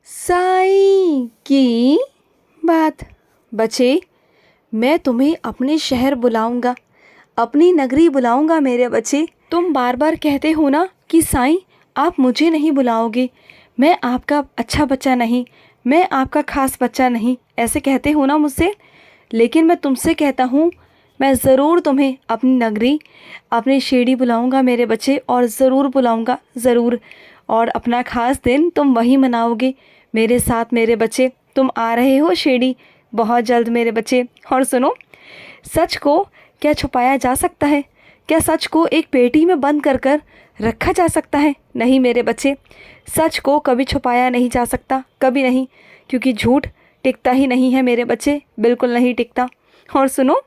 साईं की बात। बच्चे, मैं तुम्हें अपने शहर बुलाऊंगा, अपनी नगरी बुलाऊंगा मेरे बच्चे। तुम बार बार कहते हो ना कि साईं आप मुझे नहीं बुलाओगे, मैं आपका अच्छा बच्चा नहीं, मैं आपका खास बच्चा नहीं, ऐसे कहते हो ना मुझसे। लेकिन मैं तुमसे कहता हूँ, मैं ज़रूर तुम्हें अपनी नगरी, अपनी शेड़ी बुलाऊंगा मेरे बच्चे, और ज़रूर बुलाऊंगा, ज़रूर। और अपना ख़ास दिन तुम वहीं मनाओगे मेरे साथ मेरे बच्चे। तुम आ रहे हो शेड़ी बहुत जल्द मेरे बच्चे। और सुनो, सच को क्या छुपाया जा सकता है? क्या सच को एक पेटी में बंद कर कर रखा जा सकता है? नहीं मेरे बच्चे, सच को कभी छुपाया नहीं जा सकता, कभी नहीं, क्योंकि झूठ टिकता ही नहीं है मेरे बच्चे, बिल्कुल नहीं टिकता। और सुनो,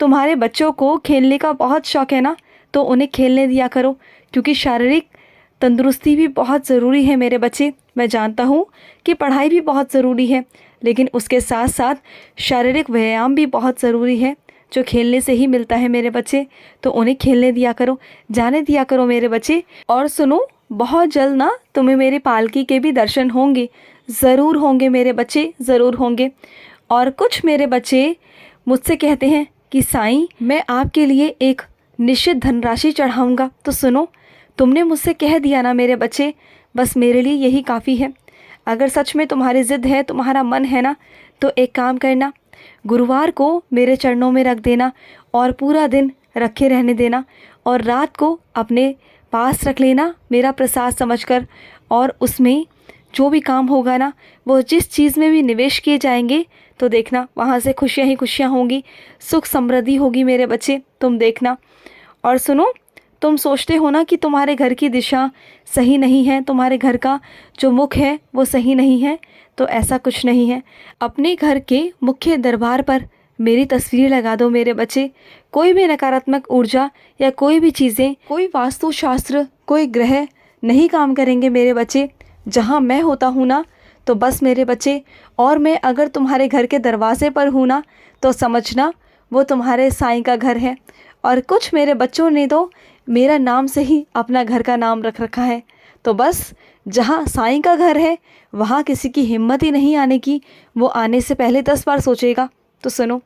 तुम्हारे बच्चों को खेलने का बहुत शौक़ है ना, तो उन्हें खेलने दिया करो, क्योंकि शारीरिक तंदुरुस्ती भी बहुत ज़रूरी है मेरे बच्चे। मैं जानता हूँ कि पढ़ाई भी बहुत ज़रूरी है, लेकिन उसके साथ साथ शारीरिक व्यायाम भी बहुत ज़रूरी है, जो खेलने से ही मिलता है मेरे बच्चे। तो उन्हें खेलने दिया करो, जाने दिया करो मेरे बच्चे। और सुनो, बहुत जल्द ना तुम्हें मेरी पालकी के भी दर्शन होंगे, ज़रूर होंगे मेरे बच्चे, ज़रूर होंगे। और कुछ मेरे बच्चे मुझसे कहते हैं कि साईं मैं आपके लिए एक निश्चित धनराशि चढ़ाऊँगा। तो सुनो, तुमने मुझसे कह दिया ना मेरे बच्चे, बस मेरे लिए यही काफ़ी है। अगर सच में तुम्हारी ज़िद है, तुम्हारा मन है ना, तो एक काम करना, गुरुवार को मेरे चरणों में रख देना और पूरा दिन रखे रहने देना, और रात को अपने पास रख लेना मेरा प्रसाद समझकर। और उसमें जो भी काम होगा ना, वो जिस चीज़ में भी निवेश किए जाएंगे, तो देखना वहाँ से खुशियाँ ही खुशियाँ होंगी, सुख समृद्धि होगी मेरे बच्चे, तुम देखना। और सुनो, तुम सोचते हो ना कि तुम्हारे घर की दिशा सही नहीं है, तुम्हारे घर का जो मुख है वो सही नहीं है, तो ऐसा कुछ नहीं है। अपने घर के मुख्य दरबार पर मेरी तस्वीर लगा दो मेरे बच्चे। कोई भी नकारात्मक ऊर्जा या कोई भी चीज़ें, कोई वास्तुशास्त्र, कोई ग्रह नहीं काम करेंगे मेरे बच्चे। जहाँ मैं होता हूँ ना, तो बस मेरे बच्चे, और मैं अगर तुम्हारे घर के दरवाजे पर हूँ ना, तो समझना वो तुम्हारे साईं का घर है। और कुछ मेरे बच्चों ने तो मेरा नाम से ही अपना घर का नाम रख रखा है। तो बस जहाँ साईं का घर है, वहाँ किसी की हिम्मत ही नहीं आने की, वो आने से पहले 10 बार सोचेगा। तो सुनो,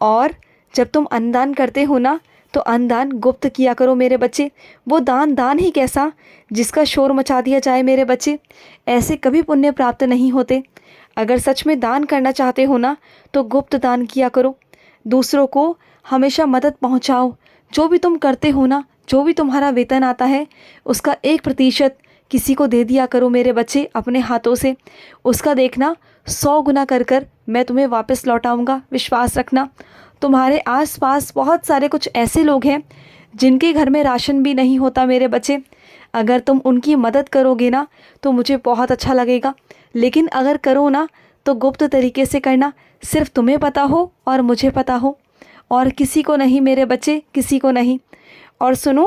और जब तुम अन्नदान करते हो ना, तो अन्नदान गुप्त किया करो मेरे बच्चे। वो दान दान ही कैसा, जिसका शोर मचा दिया जाए मेरे बच्चे, ऐसे कभी पुण्य प्राप्त नहीं होते। अगर सच में दान करना चाहते हो ना, तो गुप्त दान किया करो, दूसरों को हमेशा मदद पहुंचाओ। जो भी तुम करते हो ना, जो भी तुम्हारा वेतन आता है, उसका 1% किसी को दे दिया करो मेरे बच्चे अपने हाथों से। उसका देखना 100 गुना कर कर मैं तुम्हें वापस लौटाऊंगा, विश्वास रखना। तुम्हारे आसपास बहुत सारे कुछ ऐसे लोग हैं जिनके घर में राशन भी नहीं होता मेरे बच्चे। अगर तुम उनकी मदद करोगे ना, तो मुझे बहुत अच्छा लगेगा। लेकिन अगर करो ना, तो गुप्त तरीके से करना, सिर्फ तुम्हें पता हो और मुझे पता हो, और किसी को नहीं मेरे बच्चे, किसी को नहीं। और सुनो,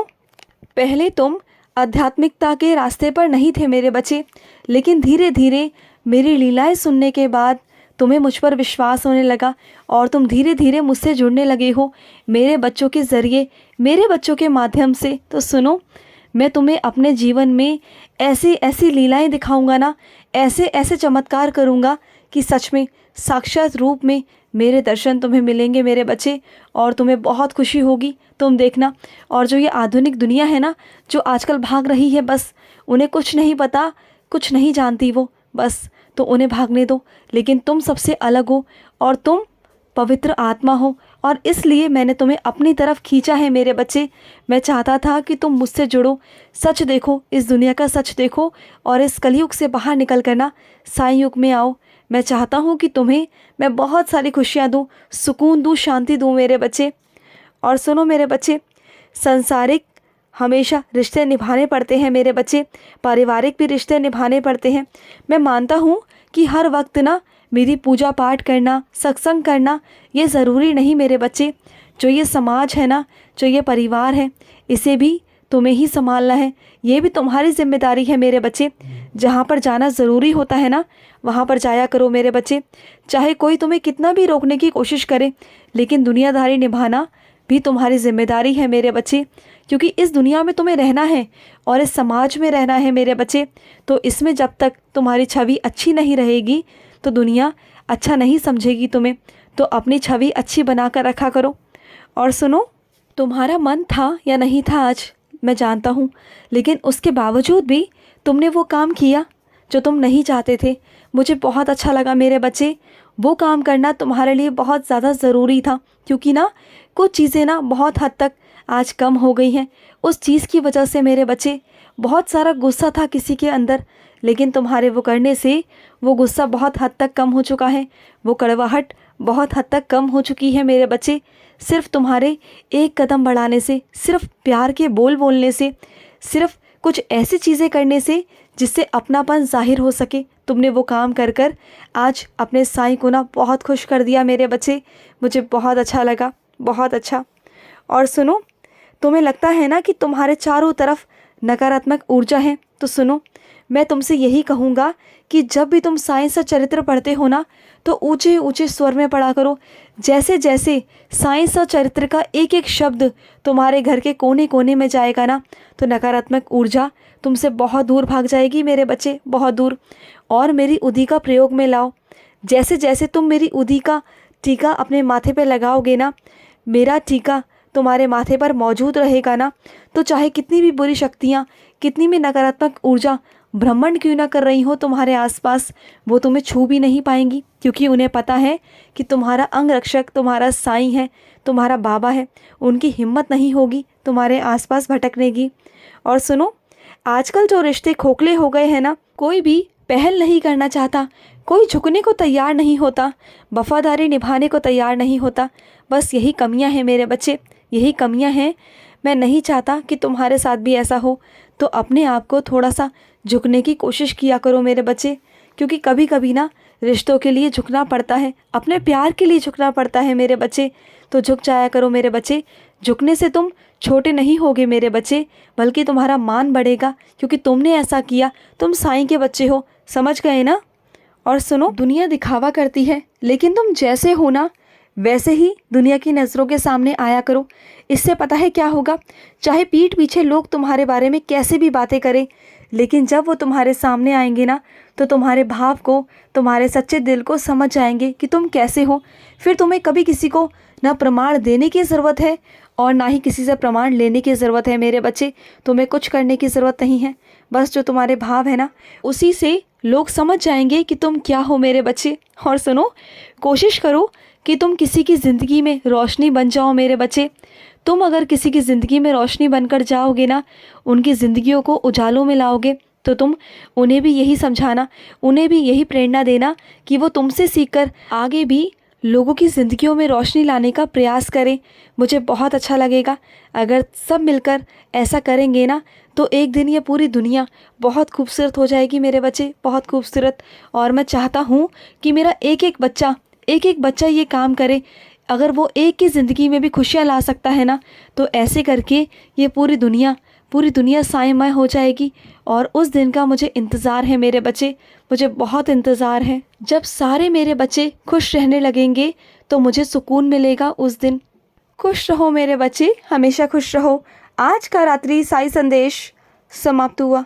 पहले तुम आध्यात्मिकता के रास्ते पर नहीं थे मेरे बच्चे, लेकिन धीरे धीरे मेरी लीलाएं सुनने के बाद तुम्हें मुझ पर विश्वास होने लगा, और तुम धीरे धीरे मुझसे जुड़ने लगे हो मेरे बच्चों के ज़रिए, मेरे बच्चों के माध्यम से। तो सुनो, मैं तुम्हें अपने जीवन में ऐसी ऐसी लीलाएं दिखाऊंगा ना, ऐसे ऐसे चमत्कार करूंगा कि सच में साक्षात रूप में मेरे दर्शन तुम्हें मिलेंगे मेरे बच्चे, और तुम्हें बहुत खुशी होगी, तुम देखना। और जो ये आधुनिक दुनिया है ना, जो आजकल भाग रही है, बस उन्हें कुछ नहीं पता, कुछ नहीं जानती वो, बस तो उन्हें भागने दो। लेकिन तुम सबसे अलग हो, और तुम पवित्र आत्मा हो, और इसलिए मैंने तुम्हें अपनी तरफ खींचा है मेरे बच्चे। मैं चाहता था कि तुम मुझसे जुड़ो, सच देखो, इस दुनिया का सच देखो, और इस कलयुग से बाहर निकल कर ना साईं युग में आओ। मैं चाहता हूँ कि तुम्हें मैं बहुत सारी खुशियाँ दूँ, सुकून दूँ, शांति दूँ मेरे बच्चे। और सुनो मेरे बच्चे, संसारिक हमेशा रिश्ते निभाने पड़ते हैं मेरे बच्चे, पारिवारिक भी रिश्ते निभाने पड़ते हैं। मैं मानता हूँ कि हर वक्त ना मेरी पूजा पाठ करना, सत्संग करना, ये ज़रूरी नहीं मेरे बच्चे। जो ये समाज है ना, जो ये परिवार है, इसे भी तुम्हें ही संभालना है, ये भी तुम्हारी जिम्मेदारी है मेरे बच्चे। जहाँ पर जाना ज़रूरी होता है ना, वहाँ पर जाया करो मेरे बच्चे। चाहे कोई तुम्हें कितना भी रोकने की कोशिश करे, लेकिन दुनियादारी निभाना भी तुम्हारी जिम्मेदारी है मेरे बच्चे, क्योंकि इस दुनिया में तुम्हें रहना है और इस समाज में रहना है मेरे बच्चे। तो इसमें जब तक तुम्हारी छवि अच्छी नहीं रहेगी तो दुनिया अच्छा नहीं समझेगी तुम्हें। तो अपनी छवि अच्छी बना कर रखा करो। और सुनो, तुम्हारा मन था या नहीं था आज मैं जानता हूँ, लेकिन उसके बावजूद भी तुमने वो काम किया जो तुम नहीं चाहते थे। मुझे बहुत अच्छा लगा मेरे बच्चे। वो काम करना तुम्हारे लिए बहुत ज़्यादा ज़रूरी था, क्योंकि ना कुछ चीज़ें ना बहुत हद तक आज कम हो गई हैं। उस चीज़ की वजह से मेरे बच्चे बहुत सारा गुस्सा था किसी के अंदर, लेकिन तुम्हारे वो करने से वो गुस्सा बहुत हद तक कम हो चुका है। वो कड़वाहट बहुत हद तक कम हो चुकी है मेरे बच्चे। सिर्फ तुम्हारे एक कदम बढ़ाने से, सिर्फ प्यार के बोल बोलने से, सिर्फ कुछ ऐसी चीज़ें करने से जिससे अपनापन जाहिर हो सके, तुमने वो काम कर कर आज अपने साईं को ना बहुत खुश कर दिया मेरे बच्चे। मुझे बहुत अच्छा लगा, बहुत अच्छा। और सुनो, तुम्हें लगता है ना कि तुम्हारे चारों तरफ नकारात्मक ऊर्जा है, तो सुनो, मैं तुमसे यही कहूँगा कि जब भी तुम साईं सा चरित्र पढ़ते हो ना तो ऊंचे ऊंचे स्वर में पढ़ा करो। जैसे जैसे साईं सा चरित्र का एक एक शब्द तुम्हारे घर के कोने कोने में जाएगा ना तो नकारात्मक ऊर्जा तुमसे बहुत दूर भाग जाएगी मेरे बच्चे, बहुत दूर। और मेरी उदी का प्रयोग में लाओ। जैसे जैसे तुम मेरी उदी का टीका अपने माथे पे लगाओगे ना, मेरा टीका तुम्हारे माथे पर मौजूद रहेगा ना, तो चाहे कितनी भी बुरी शक्तियाँ, कितनी भी नकारात्मक ऊर्जा भ्रमण क्यों ना कर रही हो तुम्हारे आसपास, वो तुम्हें छू भी नहीं पाएंगी, क्योंकि उन्हें पता है कि तुम्हारा अंग रक्षक तुम्हारा साईं है, तुम्हारा बाबा है। उनकी हिम्मत नहीं होगी तुम्हारे आसपास भटकने की। और सुनो, आजकल जो रिश्ते खोखले हो गए हैं ना, कोई भी पहल नहीं करना चाहता, कोई झुकने को तैयार नहीं होता, वफादारी निभाने को तैयार नहीं होता। बस यही कमियां हैं मेरे बच्चे, यही कमियां हैं। मैं नहीं चाहता कि तुम्हारे साथ भी ऐसा हो। तो अपने आप को थोड़ा सा झुकने की कोशिश किया करो मेरे बच्चे, क्योंकि कभी कभी ना रिश्तों के लिए झुकना पड़ता है, अपने प्यार के लिए झुकना पड़ता है मेरे बच्चे। तो झुक जाया करो मेरे बच्चे। झुकने से तुम छोटे नहीं होगे मेरे बच्चे, बल्कि तुम्हारा मान बढ़ेगा, क्योंकि तुमने ऐसा किया। तुम साईं के बच्चे हो, समझ गए ना। और सुनो, दुनिया दिखावा करती है, लेकिन तुम जैसे हो ना वैसे ही दुनिया की नज़रों के सामने आया करो। इससे पता है क्या होगा, चाहे पीठ पीछे लोग तुम्हारे बारे में कैसे भी बातें करें, लेकिन जब वो तुम्हारे सामने आएंगे ना तो तुम्हारे भाव को, तुम्हारे सच्चे दिल को समझ जाएंगे कि तुम कैसे हो। फिर तुम्हें कभी किसी को ना प्रमाण देने की ज़रूरत है और ना ही किसी से प्रमाण लेने की ज़रूरत है मेरे बच्चे। तुम्हें कुछ करने की ज़रूरत नहीं है, बस जो तुम्हारे भाव है ना उसी से लोग समझ जाएंगे कि तुम क्या हो मेरे बच्चे। और सुनो, कोशिश करो कि तुम किसी की ज़िंदगी में रोशनी बन जाओ मेरे बच्चे। तुम अगर किसी की ज़िंदगी में रोशनी बनकर जाओगे ना, उनकी ज़िंदगियों को उजालों में लाओगे, तो तुम उन्हें भी यही समझाना, उन्हें भी यही प्रेरणा देना कि वो तुमसे सीखकर आगे भी लोगों की ज़िंदगियों में रोशनी लाने का प्रयास करें। मुझे बहुत अच्छा लगेगा अगर सब मिलकर ऐसा करेंगे ना, तो एक दिन ये पूरी दुनिया बहुत खूबसूरत हो जाएगी मेरे बच्चे, बहुत खूबसूरत। और मैं चाहता हूँ कि मेरा एक एक बच्चा ये काम करे। अगर वो एक की ज़िंदगी में भी खुशियाँ ला सकता है ना, तो ऐसे करके ये पूरी दुनिया साईंमय हो जाएगी। और उस दिन का मुझे इंतज़ार है मेरे बच्चे, मुझे बहुत इंतज़ार है। जब सारे मेरे बच्चे खुश रहने लगेंगे तो मुझे सुकून मिलेगा उस दिन। खुश रहो मेरे बच्चे, हमेशा खुश रहो। आज का रात्रि साई संदेश समाप्त हुआ।